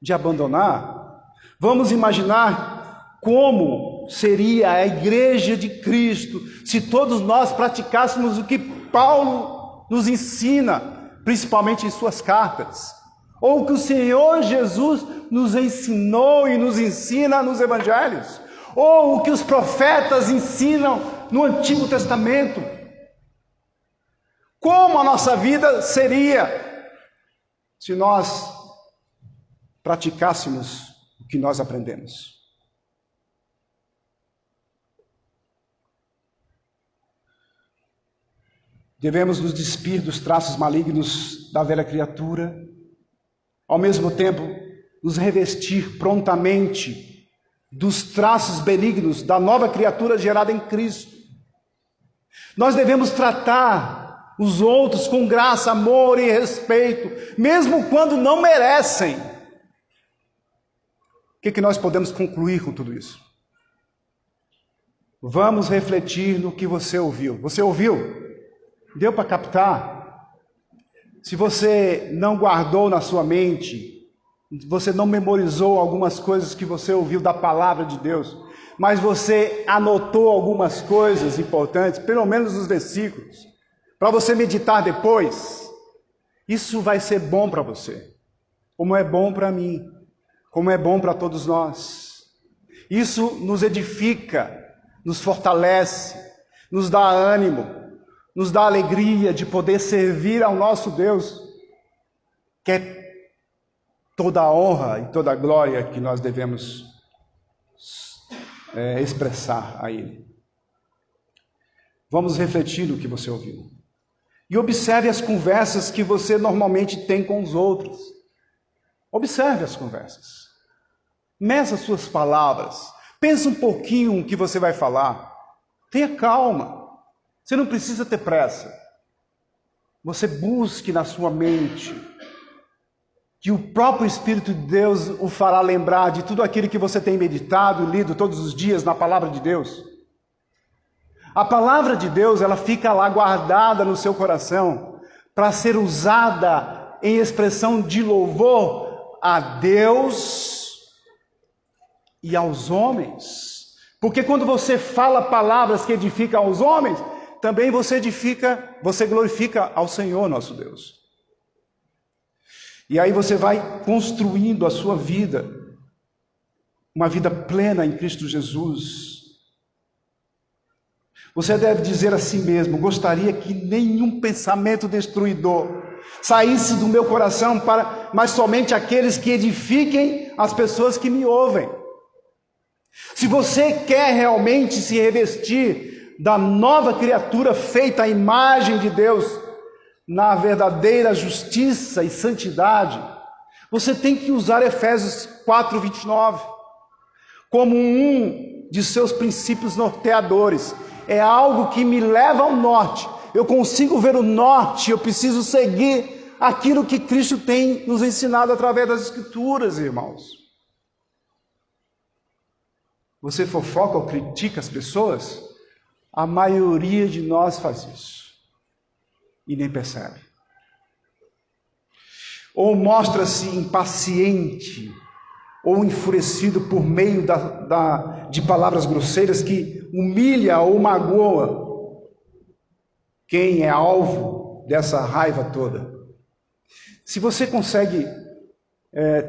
de abandonar, vamos imaginar como seria a igreja de Cristo se todos nós praticássemos o que Paulo nos ensina, principalmente em suas cartas, ou o que o Senhor Jesus nos ensinou e nos ensina nos evangelhos, ou o que os profetas ensinam no Antigo Testamento. Como a nossa vida seria se nós praticássemos o que nós aprendemos? Devemos nos despir dos traços malignos da velha criatura, ao mesmo tempo nos revestir prontamente dos traços benignos da nova criatura gerada em Cristo. Nós devemos tratar os outros com graça, amor e respeito, mesmo quando não merecem. O que nós podemos concluir com tudo isso? Vamos refletir no que você ouviu. Você ouviu? Deu para captar? Se você não guardou na sua mente, você não memorizou algumas coisas que você ouviu da palavra de Deus, mas você anotou algumas coisas importantes, pelo menos os versículos, para você meditar depois, isso vai ser bom para você, como é bom para mim, como é bom para todos nós. Isso nos edifica, nos fortalece, nos dá ânimo, nos dá alegria de poder servir ao nosso Deus, que é toda a honra e toda a glória que nós devemos expressar a Ele. Vamos refletir no que você ouviu. E observe as conversas que você normalmente tem com os outros. Observe as conversas. Meça as suas palavras. Pense um pouquinho o que você vai falar. Tenha calma. Você não precisa ter pressa. Você busque na sua mente que o próprio Espírito de Deus o fará lembrar de tudo aquilo que você tem meditado e lido todos os dias na palavra de Deus. A palavra de Deus, ela fica lá guardada no seu coração para ser usada em expressão de louvor a Deus e aos homens. Porque quando você fala palavras que edificam aos homens, também você glorifica ao Senhor nosso Deus. E aí você vai construindo a sua vida, uma vida plena em Cristo Jesus. Você deve dizer a si mesmo: gostaria que nenhum pensamento destruidor saísse do meu coração, mas somente aqueles que edifiquem as pessoas que me ouvem. Se você quer realmente se revestir da nova criatura feita à imagem de Deus, na verdadeira justiça e santidade, você tem que usar Efésios 4:29 como um de seus princípios norteadores. É algo que me leva ao norte. Eu consigo ver o norte, eu preciso seguir aquilo que Cristo tem nos ensinado através das Escrituras, irmãos. Você fofoca ou critica as pessoas? A maioria de nós faz isso e nem percebe. Ou mostra-se impaciente ou enfurecido por meio de palavras grosseiras que humilha ou magoa quem é alvo dessa raiva toda. Se você consegue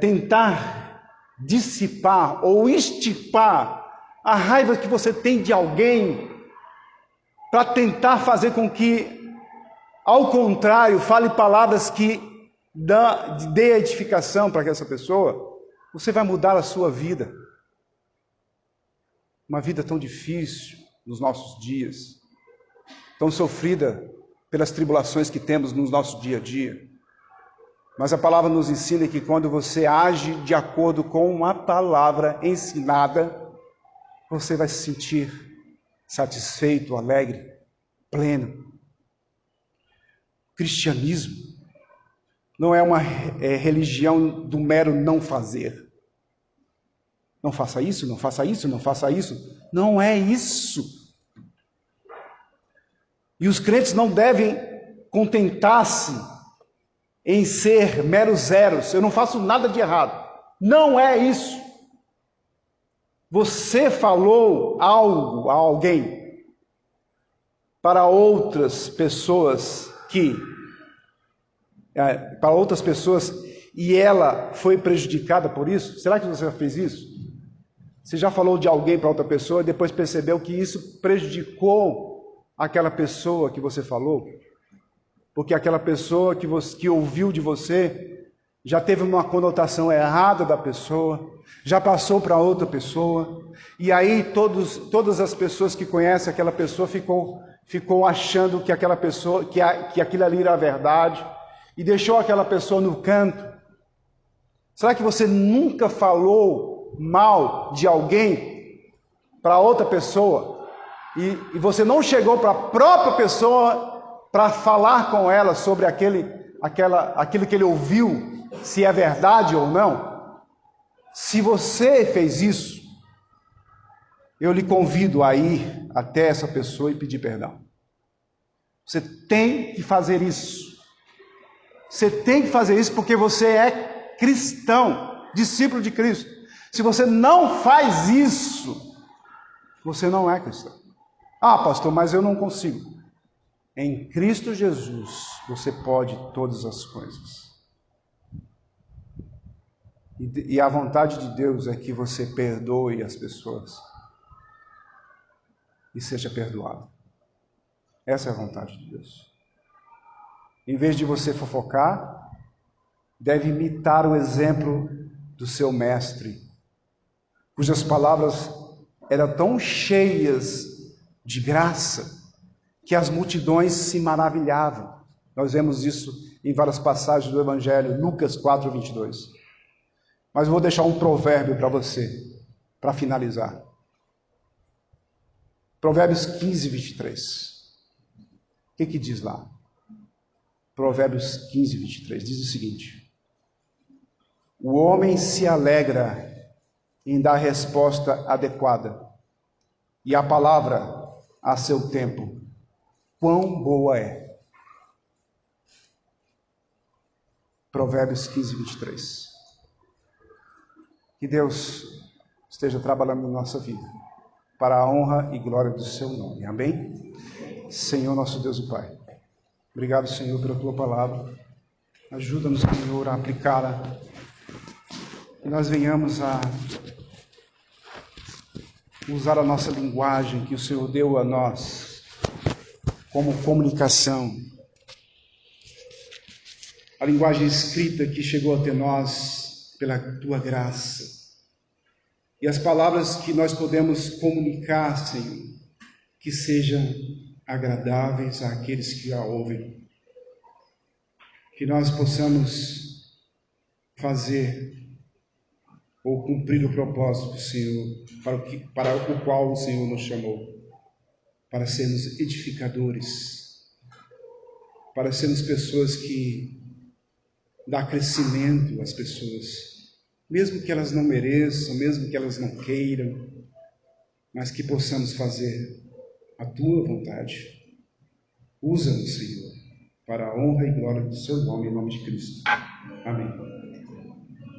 tentar dissipar ou extirpar a raiva que você tem de alguém, para tentar fazer com que, ao contrário, fale palavras que dê edificação para essa pessoa, você vai mudar a sua vida. Uma vida tão difícil nos nossos dias, tão sofrida pelas tribulações que temos no nosso dia a dia. Mas a palavra nos ensina que quando você age de acordo com a palavra ensinada, você vai se sentir satisfeito, alegre, pleno. O cristianismo não é uma religião do mero não fazer. Não faça isso, não faça isso, não faça isso. Não é isso. E os crentes não devem contentar-se em ser meros zeros. Eu não faço nada de errado. Não é isso. Você falou algo a alguém para outras pessoas e ela foi prejudicada por isso? Será que você já fez isso? Você já falou de alguém para outra pessoa e depois percebeu que isso prejudicou aquela pessoa que você falou? Porque aquela pessoa que ouviu de você já teve uma conotação errada da pessoa, já passou para outra pessoa, e aí todas as pessoas que conhecem aquela pessoa ficou achando que aquela pessoa, que aquilo ali era a verdade, e deixou aquela pessoa no canto. Será que você nunca falou mal de alguém para outra pessoa, e você não chegou para a própria pessoa para falar com ela sobre aquilo que ele ouviu, se é verdade ou não? Se você fez isso, eu lhe convido a ir até essa pessoa e pedir perdão. Você tem que fazer isso. Você tem que fazer isso porque você é cristão, discípulo de Cristo. Se você não faz isso, você não é cristão. Ah, pastor, mas eu não consigo. Em Cristo Jesus, você pode todas as coisas. E a vontade de Deus é que você perdoe as pessoas e seja perdoado. Essa é a vontade de Deus. Em vez de você fofocar, deve imitar o exemplo do seu mestre, cujas palavras eram tão cheias de graça que as multidões se maravilhavam. Nós vemos isso em várias passagens do Evangelho, Lucas 4:22. Mas eu vou deixar um provérbio para você, para finalizar. Provérbios 15:23. O que diz lá? Provérbios 15:23 diz o seguinte: o homem se alegra em dar resposta adequada, e a palavra a seu tempo. Quão boa é. Provérbios 15:23. Que Deus esteja trabalhando na nossa vida, para a honra e glória do seu nome. Amém? Senhor, nosso Deus e Pai, obrigado, Senhor, pela tua palavra. Ajuda-nos, Senhor, a aplicá-la, que nós venhamos a usar a nossa linguagem que o Senhor deu a nós como comunicação, a linguagem escrita que chegou até nós pela tua graça, e as palavras que nós podemos comunicar, Senhor, que sejam agradáveis àqueles que a ouvem, que nós possamos fazer ou cumprir o propósito do Senhor, para o qual o Senhor nos chamou, para sermos edificadores, para sermos pessoas que dá crescimento às pessoas, mesmo que elas não mereçam, mesmo que elas não queiram, mas que possamos fazer a tua vontade. Usa-nos, Senhor, para a honra e glória do seu nome, em nome de Cristo. Amém.